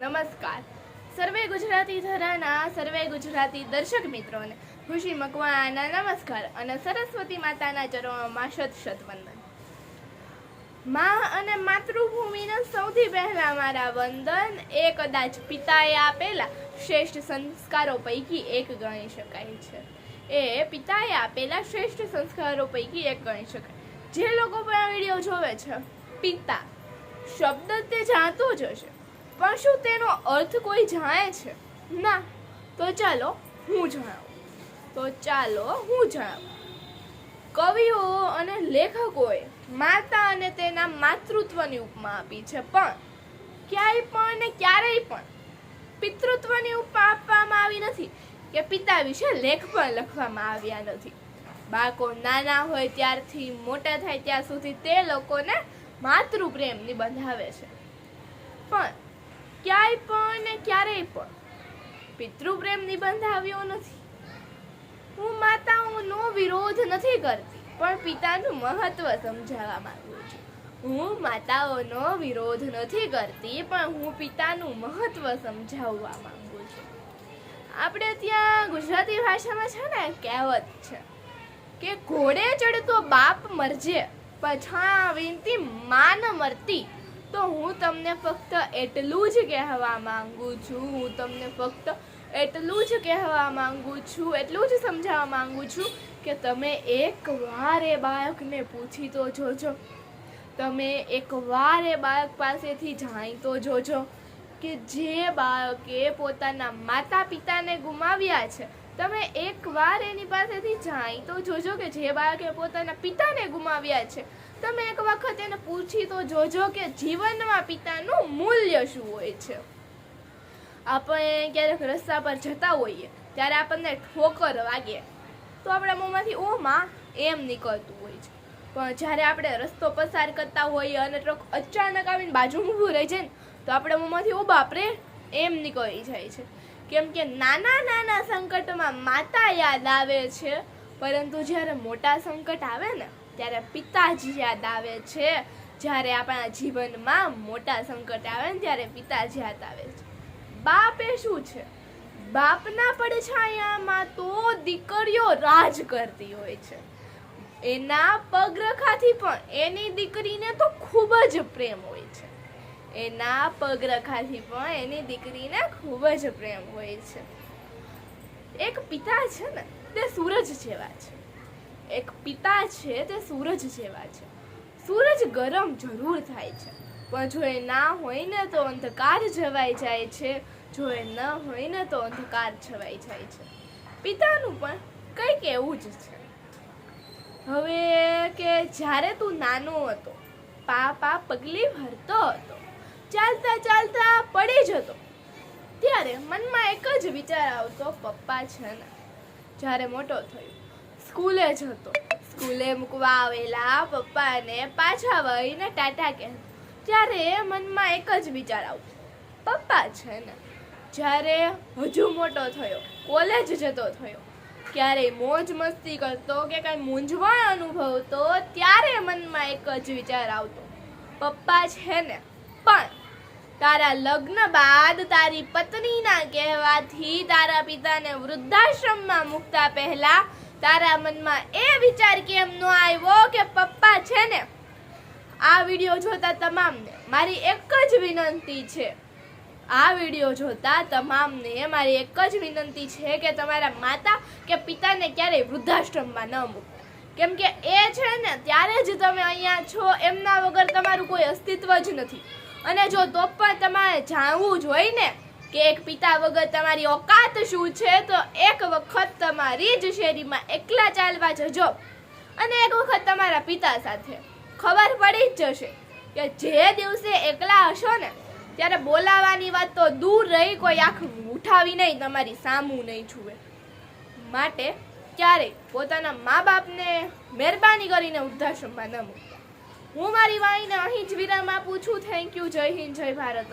નમસ્કાર સર્વે ગુજરાતી ધરાના સર્વે ગુજરાતી દર્શક મિત્રોને ખુશી મકવાના નમસ્કાર અને સરસ્વતી માતાના ચરણોમાં શત વંદન। માં અને માતૃભૂમિને સૌથી પહેલા મારા વંદન એ કદાચ પિતાએ આપેલા શ્રેષ્ઠ સંસ્કારો પૈકી એક ગણી શકાય છે। એ પિતાએ આપેલા શ્રેષ્ઠ સંસ્કારો પૈકી એક ગણી શકાય। જે લોકો પણ આ વિડીયો જોવે છે, પિતા શબ્દ તે જાણતો જ હશે, પણ શું તેનો અર્થ કોઈ જાણે છે? ના। તો ચાલો હું જણાવું। કવિઓ અને લેખકોએ માતા અને તેના માતૃત્વની ઉપમા આપી છે, પણ ક્યારેય પણ પિતૃત્વની ઉપમા આપવામાં આવી નથી કે પિતા વિશે લેખ પણ લખવામાં આવ્યા નથી। બાળકો નાના હોય ત્યારથી મોટા થાય ત્યાં સુધી તે લોકોને માતૃપ્રેમ નિબંધાવે છે, પણ ક્યારેય પણ પિતૃપ્રેમ નિબંધાવ્યો નથી। હું માતાઓનો વિરોધ નથી કરતી, પણ પિતાનું મહત્વ સમજાવવા માંગુ છું। હું પિતાનું મહત્વ સમજાવવા માંગુ છું। આપણે ત્યાં ગુજરાતી ભાષામાં છે ને કહેવત છે કે ઘોડે ચડતો બાપ મરજે પછાણા વિનતી માન મરતી। તો હું તમને ફક્ત એટલું જ કહેવા માંગુ છું, એટલું જ સમજાવવા માંગુ છું કે તમે એકવાર એ બાળકને પૂછી તો જોજો, તમે એકવાર એ બાળક પાસેથી જાણી તો જોજો કે જે બાળકે પોતાના માતા પિતાને ગુમાવ્યા છે, તમે એકવાર એની પાસેથી જાણી તો જોજો કે જે બાળકે પોતાના પિતાને ગુમાવ્યા છે, તમે એક વખત એને પૂછી તો જોજો કે જીવનમાં પિતાનું મૂલ્ય શું હોય છે। આપણે ક્યારેક રસ્તા પર જતા હોઈએ ત્યારે આપણને ઠોકર વાગે તો આપણા મોંમાંથી ઓ માં એમ નીકળતું હોય છે, પણ જ્યારે આપણે રસ્તો પસાર કરતા હોઈએ અને ટ્રક અચાનક આવીને બાજુમાં ઊભું રહી જાય ને તો આપણા મોંમાંથી ઓ બાપરે એમ નીકળી જાય છે। કેમ કે નાના સંકટમાં માતા યાદ આવે છે, પરંતુ જ્યારે મોટા સંકટ આવે ને ત્યારે પિતાજી યાદ આવે છે। જ્યારે આપણા જીવનમાં મોટા સંકટ આવે ને ત્યારે પિતાજી યાદ આવે છે। બાપ એ શું છે? બાપના પડછાયામાં તો દીકરીઓ રાજ કરતી હોય છે। એના પગરખાથી પણ એની દીકરીને તો ખૂબ જ પ્રેમ હોય છે। એક પિતા છે ને તે સૂરજ જેવા છે। સૂરજ ગરમ જરૂર થાય છે, પણ જો એ ના હોય ને તો અંધકાર છવાઈ જાય છે। પિતાનું પણ કંઈક એવું જ છે। હવે કે જ્યારે તું નાનો હતો, પાપા પગલી ભરતો હતો, ચાલતા પડી જતો, ત્યારે મનમાં એક જ વિચાર આવતો, પપ્પા છે ને જ્યારે મોટો થયો સ્કૂલે જતો, સ્કૂલે મૂકવા આવેલા પપ્પાને પાછા વળીને ટાટા કહેતો, ત્યારે મનમાં એક જ વિચાર આવતો, પપ્પા છે ને જ્યારે હજુ મોટો થયો, કોલેજ જતો થયો, ક્યારેય મોજ મસ્તી કરતો કે કાંઈ મૂંઝવણ અનુભવતો, ત્યારે મનમાં એક જ વિચાર આવતો, પપ્પા છે ને પણ તારા લગ્ન બાદ તારી પત્નીના કહેવાથી તારા પિતાને વૃદ્ધાશ્રમમાં મૂકતા પહેલા તારા મનમાં એ વિચાર કેમ ન આવ્યો કે પપ્પા છે ને? આ વિડીયો જોતા તમામને મારી એક જ વિનંતી છે કે તમારા માતા કે પિતાને ક્યારેય વૃદ્ધાશ્રમમાં ન મૂકતા, કેમ કે એ છે ને ત્યારે જ તમે અહીંયા છો, એમના વગર તમારું કોઈ અસ્તિત્વ જ નથી। અને જો તો પણ તમારે જાણવું જ હોય ને કે એક પિતા વગર તમારી ઓકાત શું છે, તો એક વખત તમારી જ શેરીમાં એકલા ચાલવા જજો અને એક વખત તમારા પિતા સાથે ખબર પડી જ જશે કે જે દિવસે એકલા હશો ને ત્યારે બોલાવાની વાત તો દૂર રહી, કોઈ આંખ ઉઠાવી નહીં, તમારી સામું નહીં જુએ। માટે ક્યારેય પોતાના મા બાપને મહેરબાની કરીને વૃદ્ધાશ્રમમાં ન મૂકતા। હું મારી વાણીને અહીં જ વિરામ આપું છું। Thank you. જય હિન્દ, જય ભારત।